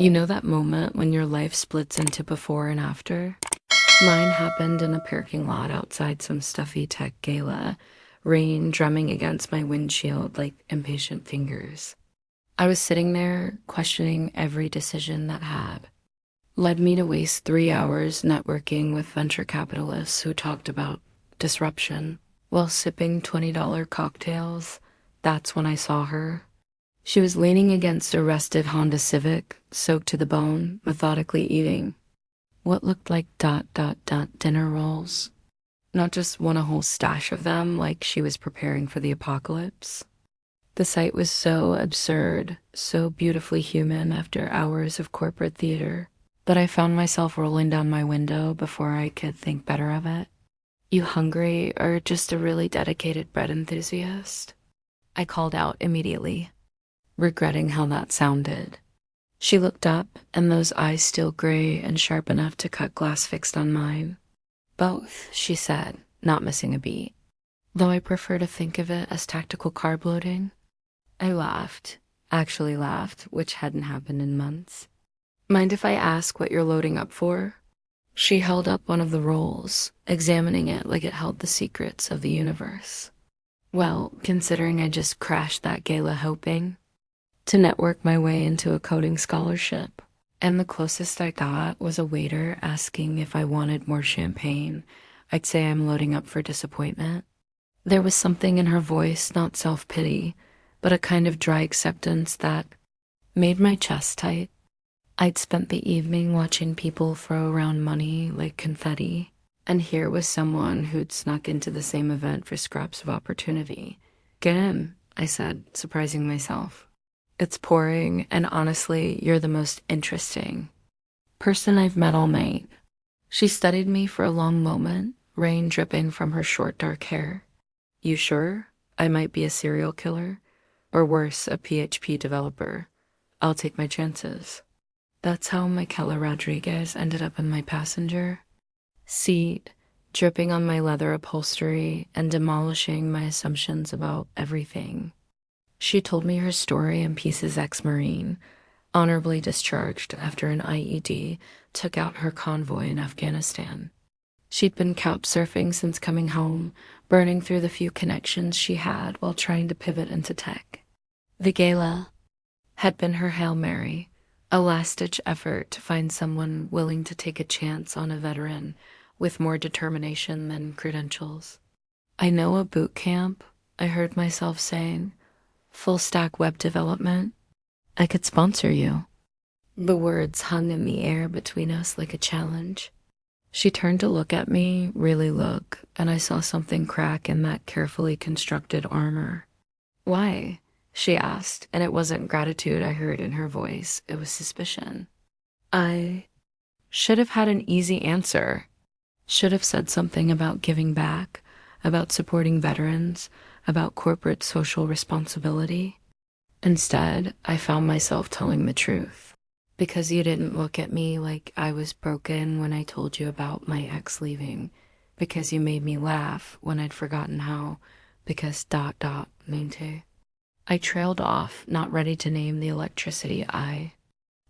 You know that moment when your life splits into before and after? Mine happened in a parking lot outside some stuffy tech gala, rain drumming against my windshield like impatient fingers. I was sitting there questioning every decision that had led me to waste 3 hours networking with venture capitalists who talked about disruption while sipping $20 cocktails. That's when I saw her. She was leaning against a rusted Honda Civic, soaked to the bone, methodically eating what looked like dinner rolls. Not just a whole stash of them like she was preparing for the apocalypse. The sight was so absurd, so beautifully human after hours of corporate theater, that I found myself rolling down my window before I could think better of it. "You hungry or just a really dedicated bread enthusiast?" I called out immediately, regretting how that sounded. She looked up, and those eyes still gray and sharp enough to cut glass fixed on mine. "Both," she said, not missing a beat, though I prefer to think of it as tactical carb loading. I laughed, actually laughed, which hadn't happened in months. "Mind if I ask what you're loading up for?" She held up one of the rolls, examining it like it held the secrets of the universe. "Well, considering I just crashed that gala hoping to network my way into a coding scholarship, and the closest I got was a waiter asking if I wanted more champagne, I'd say I'm loading up for disappointment." There was something in her voice, not self-pity, but a kind of dry acceptance that made my chest tight. I'd spent the evening watching people throw around money like confetti, and here was someone who'd snuck into the same event for scraps of opportunity. "Get in," I said, surprising myself. "It's pouring, and honestly, you're the most interesting person I've met all night." She studied me for a long moment, rain dripping from her short dark hair. "You sure? I might be a serial killer, or worse, a PHP developer. I'll take my chances." That's how Michaela Rodriguez ended up in my passenger seat, dripping on my leather upholstery and demolishing my assumptions about everything. She told me her story in pieces ex-Marine, honorably discharged after an IED took out her convoy in Afghanistan. She'd been couch surfing since coming home, burning through the few connections she had while trying to pivot into tech. The gala had been her Hail Mary, a last-ditch effort to find someone willing to take a chance on a veteran with more determination than credentials. "I know a boot camp," I heard myself saying. "Full-stack web development. I could sponsor you." The words hung in the air between us like a challenge. She turned to look at me, really look, and I saw something crack in that carefully constructed armor. "Why?" she asked, and it wasn't gratitude I heard in her voice, it was suspicion. I should have had an easy answer. Should have said something about giving back, about supporting veterans, about corporate social responsibility. Instead, I found myself telling the truth. "Because you didn't look at me like I was broken when I told you about my ex leaving. Because you made me laugh when I'd forgotten how. Because ... mente." I trailed off, not ready to name the electricity I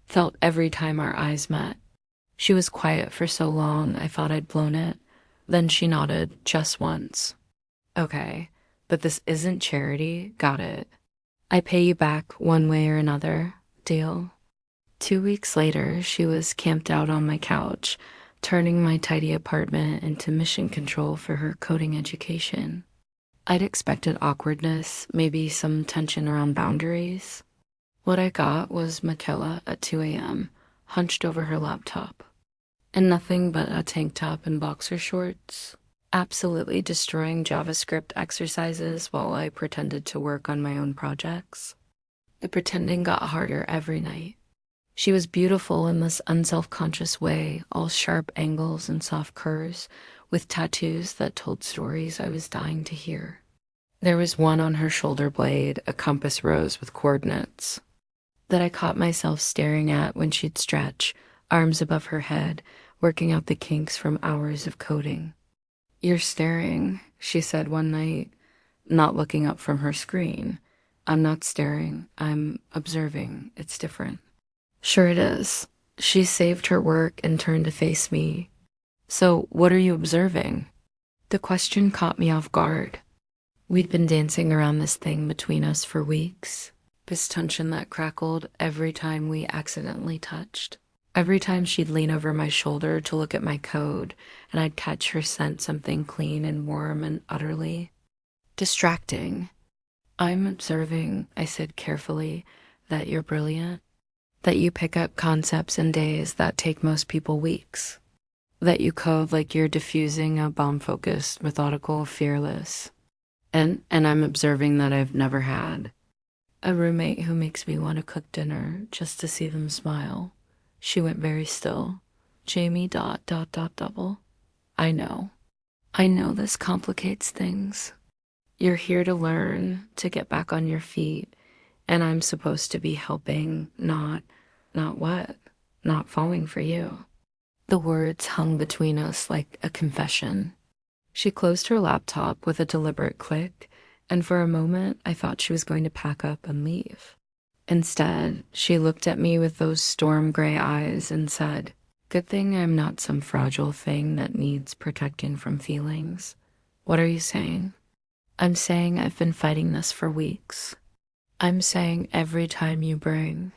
felt every time our eyes met. She was quiet for so long I thought I'd blown it. Then she nodded, just once. "Okay, but this isn't charity, got it. I pay you back one way or another, deal?" 2 weeks later, she was camped out on my couch, turning my tidy apartment into mission control for her coding education. I'd expected awkwardness, maybe some tension around boundaries. What I got was Michaela at 2 a.m., hunched over her laptop, and nothing but a tank top and boxer shorts, absolutely destroying JavaScript exercises while I pretended to work on my own projects. The pretending got harder every night. She was beautiful in this unself-conscious way, all sharp angles and soft curves, with tattoos that told stories I was dying to hear. There was one on her shoulder blade, a compass rose with coordinates, that I caught myself staring at when she'd stretch, arms above her head, working out the kinks from hours of coding. "You're staring," she said one night, not looking up from her screen. "I'm not staring, I'm observing. It's different." Sure it is. She saved her work and turned to face me. So, what are you observing? The question caught me off guard. We'd been dancing around this thing between us for weeks. This tension that crackled every time we accidentally touched. Every time she'd lean over my shoulder to look at my code, and I'd catch her scent something clean and warm and utterly distracting. I'm observing, I said carefully, that you're brilliant, that you pick up concepts in days that take most people weeks, that you code like you're diffusing a bomb-focused, methodical, fearless. And I'm observing that I've never had a roommate who makes me want to cook dinner just to see them smile. She went very still. Jamie dot dot dot double. I know. I know this complicates things. You're here to learn, to get back on your feet, and I'm supposed to be helping, not what? Not falling for you. The words hung between us like a confession. She closed her laptop with a deliberate click, and for a moment I thought she was going to pack up and leave. Instead, she looked at me with those storm gray eyes and said, "Good thing I'm not some fragile thing that needs protecting from feelings." What are you saying? I'm saying I've been fighting this for weeks. I'm saying every time you bring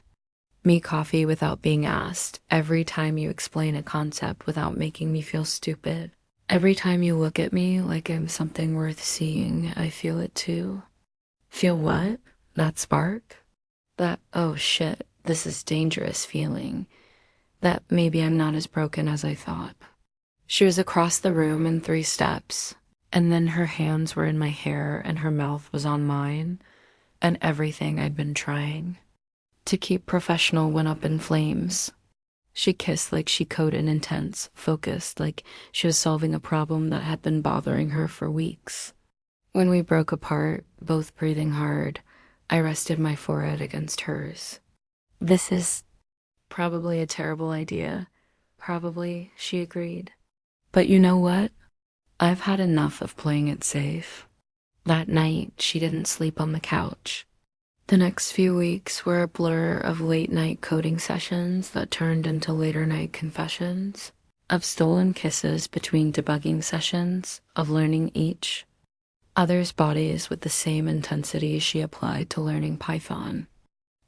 me coffee without being asked, every time you explain a concept without making me feel stupid, every time you look at me like I'm something worth seeing, I feel it too. Feel what? That spark? That, oh shit, this is dangerous feeling. That maybe I'm not as broken as I thought. She was across the room in 3 steps, and then her hands were in my hair and her mouth was on mine, and everything I'd been trying to keep professional went up in flames. She kissed like she coded intense, focused, like she was solving a problem that had been bothering her for weeks. When we broke apart, both breathing hard, I rested my forehead against hers. This is probably a terrible idea. Probably, she agreed. But you know what? I've had enough of playing it safe. That night, she didn't sleep on the couch. The next few weeks were a blur of late-night coding sessions that turned into later-night confessions, of stolen kisses between debugging sessions, of learning each other's bodies with the same intensity she applied to learning Python.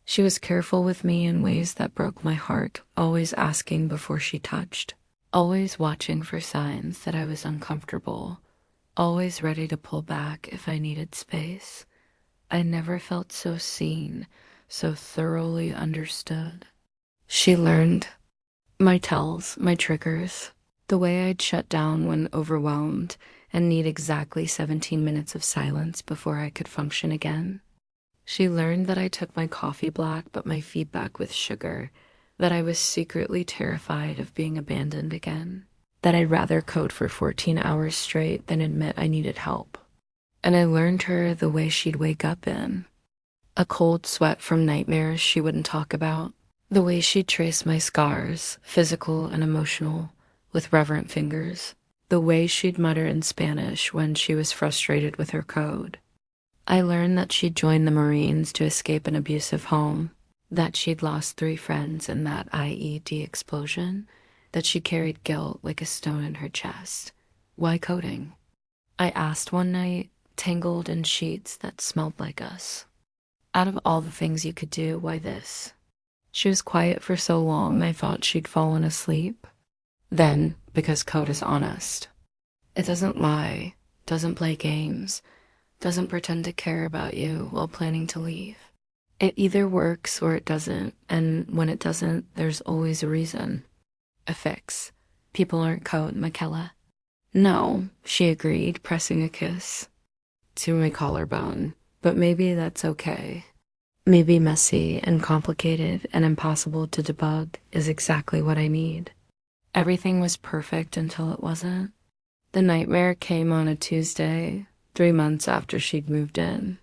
She was careful with me in ways that broke my heart, always asking before she touched, always watching for signs that I was uncomfortable, always ready to pull back if I needed space. I never felt so seen, so thoroughly understood. She learned my tells, my triggers, the way I'd shut down when overwhelmed and need exactly 17 minutes of silence before I could function again. She learned that I took my coffee black but my feedback with sugar, that I was secretly terrified of being abandoned again, that I'd rather code for 14 hours straight than admit I needed help. And I learned her the way she'd wake up in. A cold sweat from nightmares she wouldn't talk about. The way she'd trace my scars, physical and emotional, with reverent fingers. The way she'd mutter in Spanish when she was frustrated with her code. I learned that she'd joined the Marines to escape an abusive home, that she'd lost 3 friends in that IED explosion, that she carried guilt like a stone in her chest. Why coding? I asked one night, tangled in sheets that smelled like us. Out of all the things you could do, why this? She was quiet for so long I thought she'd fallen asleep. Then, because code is honest. It doesn't lie, doesn't play games, doesn't pretend to care about you while planning to leave. It either works or it doesn't, and when it doesn't, there's always a reason. A fix. People aren't code, Michaela. No, she agreed, pressing a kiss to my collarbone, but maybe that's okay. Maybe messy and complicated and impossible to debug is exactly what I need. Everything was perfect until it wasn't. The nightmare came on a Tuesday, 3 months after she'd moved in.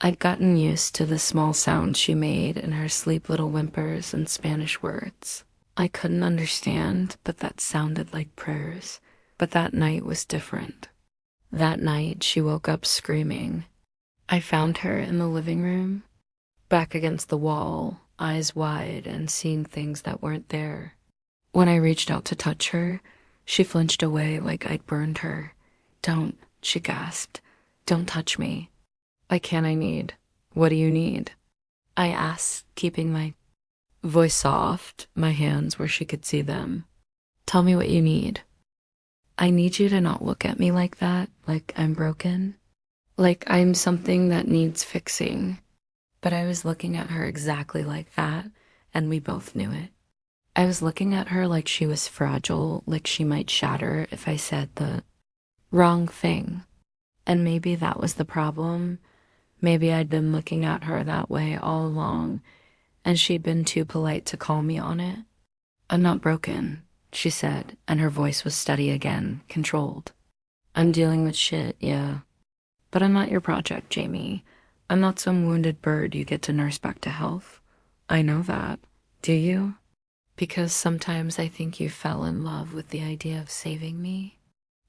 I'd gotten used to the small sounds she made and her sleep little whimpers and Spanish words. I couldn't understand, but that sounded like prayers. But that night was different. That night, she woke up screaming. I found her in the living room, back against the wall, eyes wide and seeing things that weren't there. When I reached out to touch her, she flinched away like I'd burned her. Don't, she gasped. Don't touch me. I can't, I need. What do you need? I asked, keeping my voice soft, my hands where she could see them. Tell me what you need. I need you to not look at me like that, like I'm broken. Like I'm something that needs fixing. But I was looking at her exactly like that, and we both knew it. I was looking at her like she was fragile, like she might shatter if I said the wrong thing. And maybe that was the problem. Maybe I'd been looking at her that way all along, and she'd been too polite to call me on it. I'm not broken, she said, and her voice was steady again, controlled. I'm dealing with shit, yeah. But I'm not your project, Jamie. I'm not some wounded bird you get to nurse back to health. I know that. Do you? Because sometimes I think you fell in love with the idea of saving me.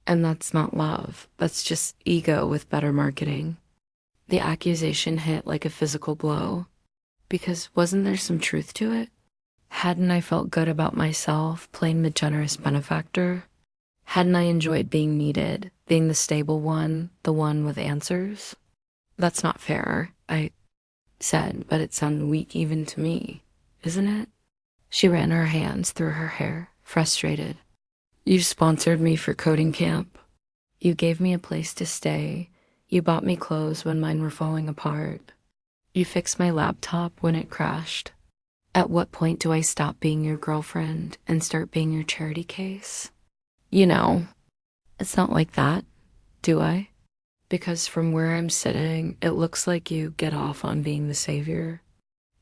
And that's not love. That's just ego with better marketing. The accusation hit like a physical blow. Because wasn't there some truth to it? Hadn't I felt good about myself, playing the generous benefactor? Hadn't I enjoyed being needed, being the stable one, the one with answers? That's not fair, I said, but it sounded weak even to me, isn't it? She ran her hands through her hair, frustrated. You sponsored me for coding camp. You gave me a place to stay. You bought me clothes when mine were falling apart. You fixed my laptop when it crashed. At what point do I stop being your girlfriend and start being your charity case? You know, it's not like that, do I? Because from where I'm sitting, it looks like you get off on being the savior.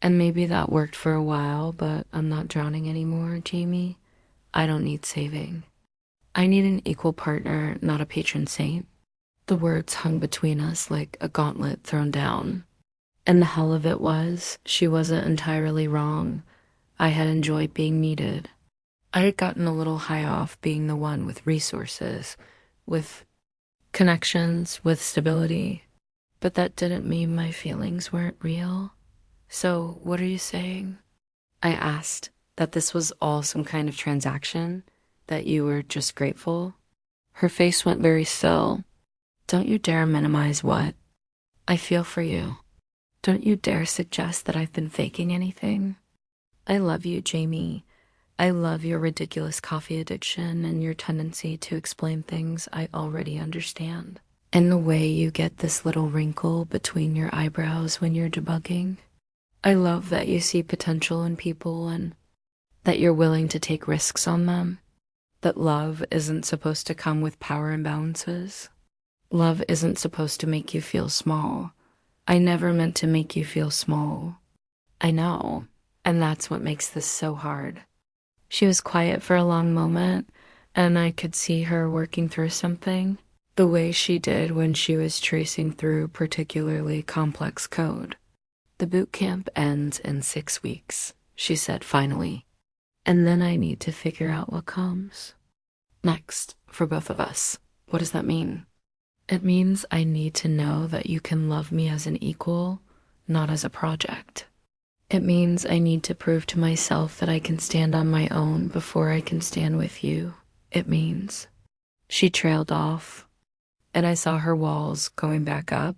And maybe that worked for a while, but I'm not drowning anymore, Jamie. I don't need saving. I need an equal partner, not a patron saint. The words hung between us like a gauntlet thrown down. And the hell of it was, she wasn't entirely wrong. I had enjoyed being needed. I had gotten a little high off being the one with resources, with connections, with stability. But that didn't mean my feelings weren't real. So, what are you saying? I asked, that this was all some kind of transaction, that you were just grateful. Her face went very still. Don't you dare minimize what I feel for you. Don't you dare suggest that I've been faking anything. I love you, Jamie. I love your ridiculous coffee addiction and your tendency to explain things I already understand. And the way you get this little wrinkle between your eyebrows when you're debugging. I love that you see potential in people and that you're willing to take risks on them. That love isn't supposed to come with power imbalances. Love isn't supposed to make you feel small. I never meant to make you feel small. I know, and that's what makes this so hard. She was quiet for a long moment, and I could see her working through something, the way she did when she was tracing through particularly complex code. The boot camp ends in 6 weeks, she said finally, and then I need to figure out what comes next for both of us. What does that mean? It means I need to know that you can love me as an equal, not as a project. It means I need to prove to myself that I can stand on my own before I can stand with you. It means. She trailed off, and I saw her walls going back up,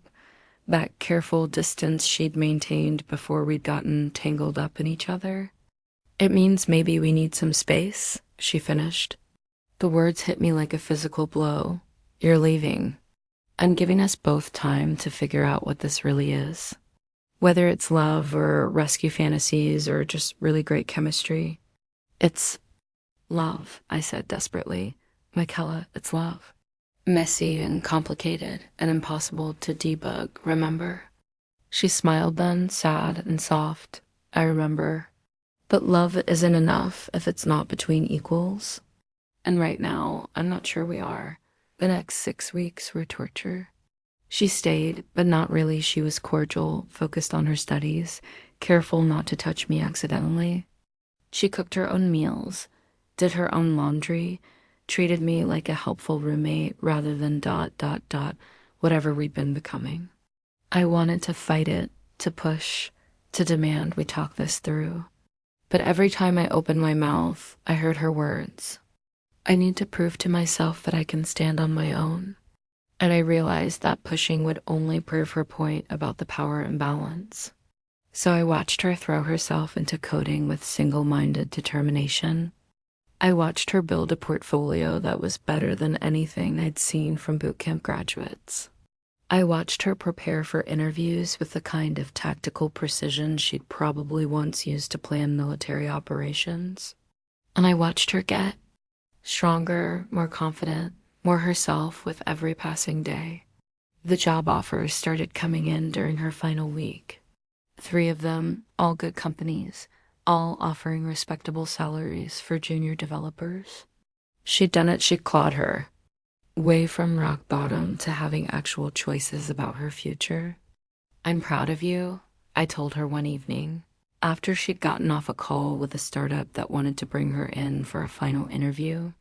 that careful distance she'd maintained before we'd gotten tangled up in each other. It means maybe we need some space, she finished. The words hit me like a physical blow. You're leaving. I'm giving us both time to figure out what this really is. Whether it's love or rescue fantasies or just really great chemistry. It's love, I said desperately. Michaela, it's love. Messy and complicated and impossible to debug, remember? She smiled then, sad and soft. I remember. But love isn't enough if it's not between equals. And right now, I'm not sure we are. The next 6 weeks were torture. She stayed, but not really. She was cordial, focused on her studies, careful not to touch me accidentally. She cooked her own meals, did her own laundry, treated me like a helpful roommate rather than ... whatever we'd been becoming. I wanted to fight it, to push, to demand we talk this through. But every time I opened my mouth, I heard her words. I need to prove to myself that I can stand on my own. And I realized that pushing would only prove her point about the power imbalance. So I watched her throw herself into coding with single-minded determination. I watched her build a portfolio that was better than anything I'd seen from bootcamp graduates. I watched her prepare for interviews with the kind of tactical precision she'd probably once used to plan military operations. And I watched her get stronger, more confident, more herself with every passing day. The job offers started coming in during her final week. 3 of them, all good companies, all offering respectable salaries for junior developers. She'd done it, she'd clawed her way from rock bottom to having actual choices about her future. I'm proud of you, I told her one evening, after she'd gotten off a call with a startup that wanted to bring her in for a final interview.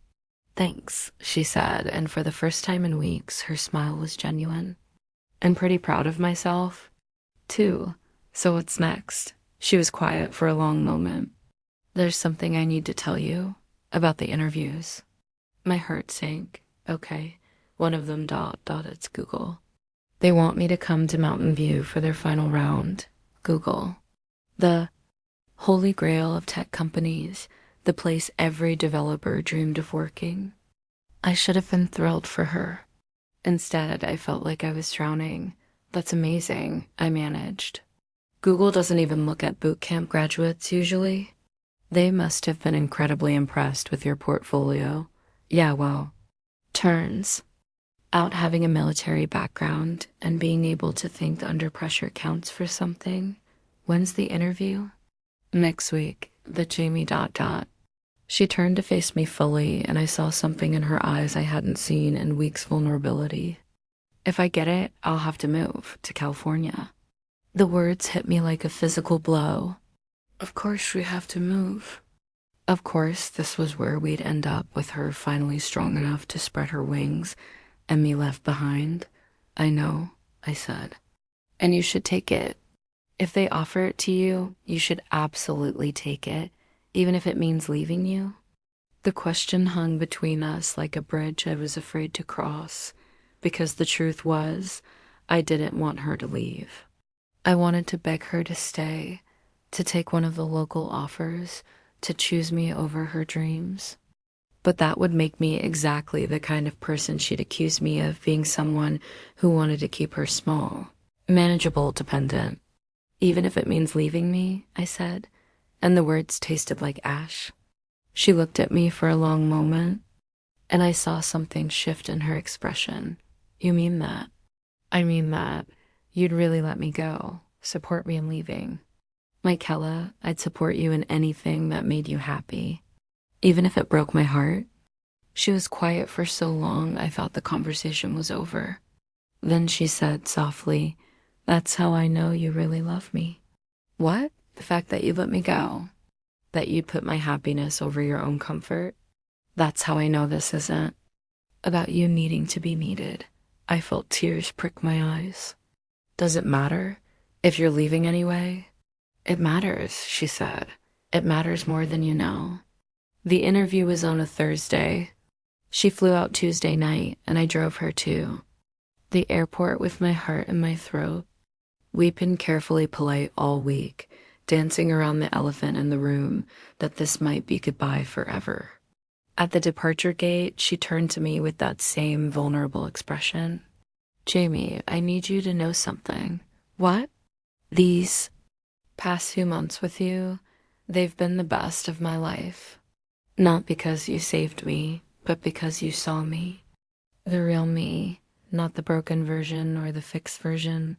Thanks, she said, and for the first time in weeks, her smile was genuine. I'm pretty proud of myself, too. So what's next? She was quiet for a long moment. There's something I need to tell you about the interviews. My heart sank. Okay, one of them ... It's Google. They want me to come to Mountain View for their final round. Google. The holy grail of tech companies, the place every developer dreamed of working. I should have been thrilled for her. Instead, I felt like I was drowning. That's amazing, I managed. Google doesn't even look at bootcamp graduates usually. They must have been incredibly impressed with your portfolio. Yeah, well, turns out having a military background and being able to think under pressure counts for something. When's the interview? Next week, the Jamie ... She turned to face me fully, and I saw something in her eyes I hadn't seen in weeks' vulnerability. If I get it, I'll have to move to California. The words hit me like a physical blow. Of course we have to move. Of course, this was where we'd end up, with her finally strong enough to spread her wings and me left behind. I know, I said. And you should take it. If they offer it to you, you should absolutely take it, even if it means leaving you. The question hung between us like a bridge I was afraid to cross, because the truth was, I didn't want her to leave. I wanted to beg her to stay, to take one of the local offers, to choose me over her dreams. But that would make me exactly the kind of person she'd accuse me of being, someone who wanted to keep her small, manageable, dependent. Even if it means leaving me, I said, and the words tasted like ash. She looked at me for a long moment, and I saw something shift in her expression. You mean that? I mean that. You'd really let me go, support me in leaving. Like Gala, I'd support you in anything that made you happy, even if it broke my heart. She was quiet for so long, I thought the conversation was over. Then she said softly, "That's how I know you really love me." What? The fact that you let me go? That you'd put my happiness over your own comfort? That's how I know this isn't about you needing to be needed. I felt tears prick my eyes. Does it matter if you're leaving anyway? It matters, she said. It matters more than you know. The interview was on a Thursday. She flew out Tuesday night, and I drove her to the airport with my heart in my throat. We'd been carefully polite all week, dancing around the elephant in the room, that this might be goodbye forever. At the departure gate, she turned to me with that same vulnerable expression. "Jamie, I need you to know something." "What?" "These past few months with you, they've been the best of my life. Not because you saved me, but because you saw me. The real me, not the broken version or the fixed version,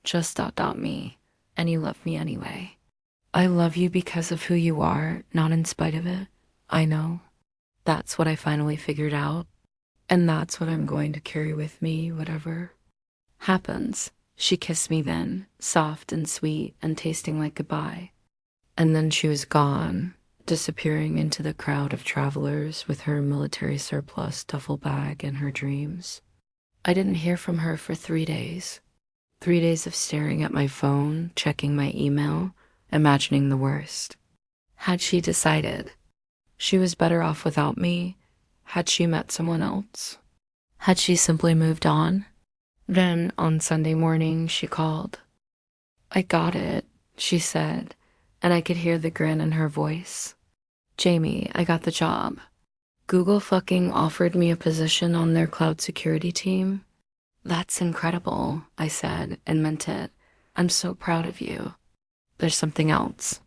just ... me, and you love me anyway. I love you because of who you are, not in spite of it. I know. That's what I finally figured out, and that's what I'm going to carry with me, whatever happens." She kissed me then, soft and sweet and tasting like goodbye. And then she was gone, disappearing into the crowd of travelers with her military surplus duffel bag and her dreams. I didn't hear from her for 3 days. 3 days of staring at my phone, checking my email, imagining the worst. Had she decided she was better off without me? Had she met someone else? Had she simply moved on? Then, on Sunday morning, she called. I got it, she said, and I could hear the grin in her voice. Jamie, I got the job. Google fucking offered me a position on their cloud security team. That's incredible, I said, and meant it. I'm so proud of you. There's something else.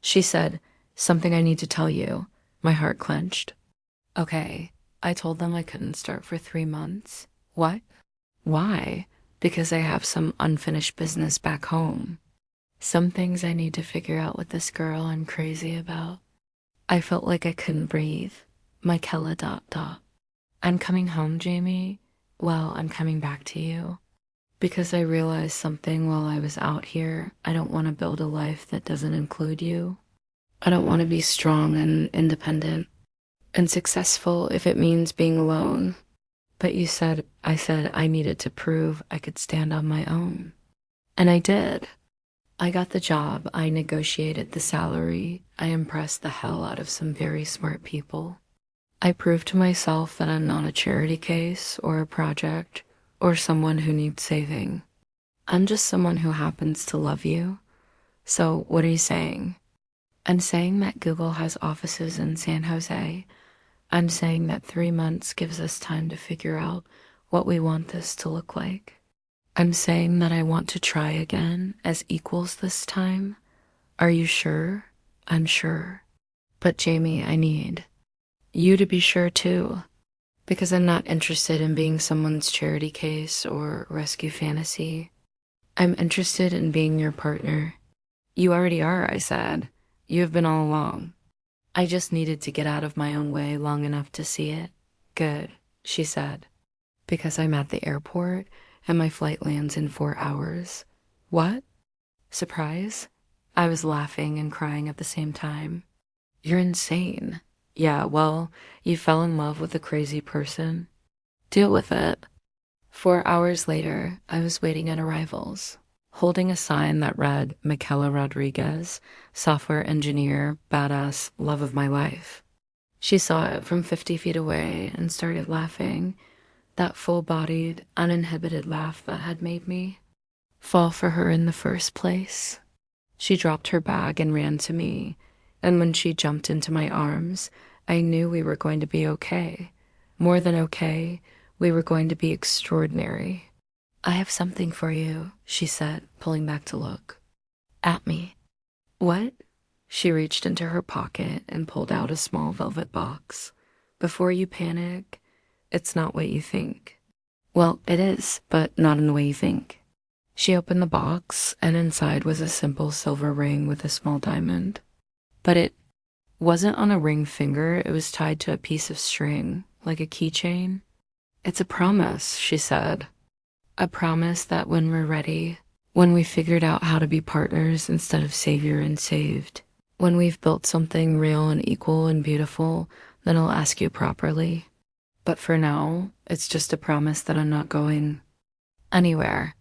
She said, something I need to tell you. My heart clenched. Okay, I told them I couldn't start for 3 months. What? Why? Because I have some unfinished business back home. Some things I need to figure out with this girl I'm crazy about. I felt like I couldn't breathe. Michaela ... I'm coming home, Jamie. Well, I'm coming back to you. Because I realized something while I was out here. I don't want to build a life that doesn't include you. I don't want to be strong and independent and successful if it means being alone. But I said I needed to prove I could stand on my own. And I did. I got the job. I negotiated the salary. I impressed the hell out of some very smart people. I proved to myself that I'm not a charity case or a project or someone who needs saving. I'm just someone who happens to love you. So what are you saying? I'm saying that Google has offices in San Jose. I'm saying that 3 months gives us time to figure out what we want this to look like. I'm saying that I want to try again as equals this time. Are you sure? I'm sure. But Jamie, I need you to be sure too. Because I'm not interested in being someone's charity case or rescue fantasy. I'm interested in being your partner. You already are, I said. You have been all along. I just needed to get out of my own way long enough to see it. Good, she said. Because I'm at the airport and my flight lands in 4 hours. What? Surprise? I was laughing and crying at the same time. You're insane. Yeah, well, you fell in love with a crazy person. Deal with it. 4 hours later, I was waiting at arrivals, holding a sign that read Michaela Rodriguez, software engineer, badass, love of my life. She saw it from 50 feet away and started laughing, that full-bodied, uninhibited laugh that had made me fall for her in the first place. She dropped her bag and ran to me, and when she jumped into my arms, I knew we were going to be okay. More than okay, we were going to be extraordinary. I have something for you, she said, pulling back to look at me. What? She reached into her pocket and pulled out a small velvet box. Before you panic, it's not what you think. Well, it is, but not in the way you think. She opened the box, and inside was a simple silver ring with a small diamond. But it wasn't on a ring finger, it was tied to a piece of string, like a keychain. It's a promise, she said. A promise that when we're ready, when we figured out how to be partners instead of savior and saved, when we've built something real and equal and beautiful, then I'll ask you properly. But for now, it's just a promise that I'm not going anywhere.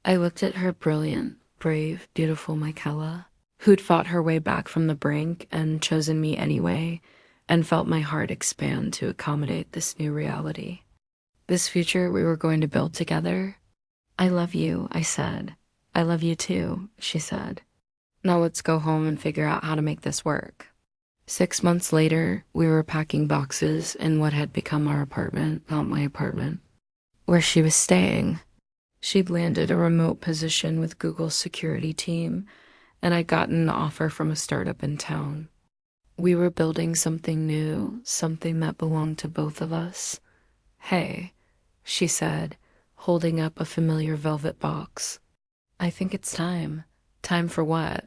I looked at her brilliant, brave, beautiful Michaela, who'd fought her way back from the brink and chosen me anyway, and felt my heart expand to accommodate this new reality. This future we were going to build together. I love you, I said. I love you too, she said. Now let's go home and figure out how to make this work. 6 months later, we were packing boxes in what had become our apartment, not my apartment, where she was staying. She'd landed a remote position with Google's security team, and I'd gotten an offer from a startup in town. We were building something new, something that belonged to both of us. Hey, she said, holding up a familiar velvet box. I think it's time. Time for what?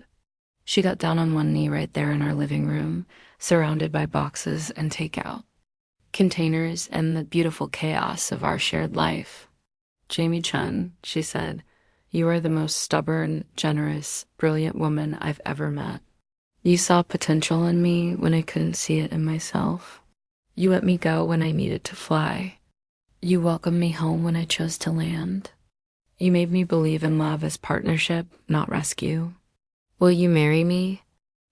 She got down on one knee right there in our living room, surrounded by boxes and takeout, containers, and the beautiful chaos of our shared life. Jamie Chun, she said, you are the most stubborn, generous, brilliant woman I've ever met. You saw potential in me when I couldn't see it in myself. You let me go when I needed to fly. You welcomed me home when I chose to land. You made me believe in love as partnership, not rescue. Will you marry me?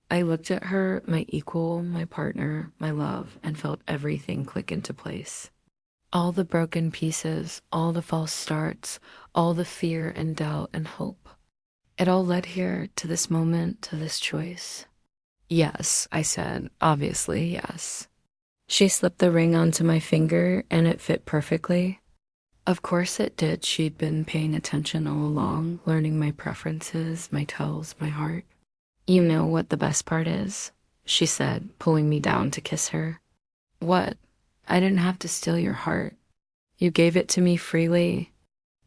I looked at her, my equal, my partner, my love, and felt everything click into place. All the broken pieces, all the false starts, all the fear and doubt and hope. It all led here to this moment, to this choice. Yes, I said, obviously, yes. She slipped the ring onto my finger and it fit perfectly. Of course it did. She'd been paying attention all along, learning my preferences, my tells, my heart. You know what the best part is? She said, pulling me down to kiss her. What? I didn't have to steal your heart. You gave it to me freely.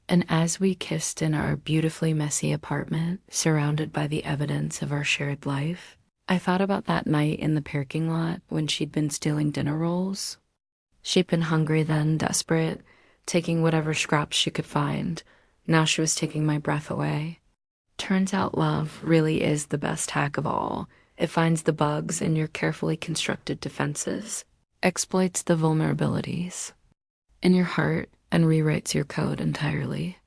And as we kissed in our beautifully messy apartment, surrounded by the evidence of our shared life, I thought about that night in the parking lot when she'd been stealing dinner rolls. She'd been hungry then, desperate, taking whatever scraps she could find. Now she was taking my breath away. Turns out love really is the best hack of all. It finds the bugs in your carefully constructed defenses, exploits the vulnerabilities in your heart, and rewrites your code entirely.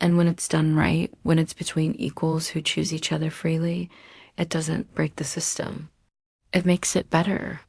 And when it's done right, when it's between equals who choose each other freely, it doesn't break the system. It makes it better.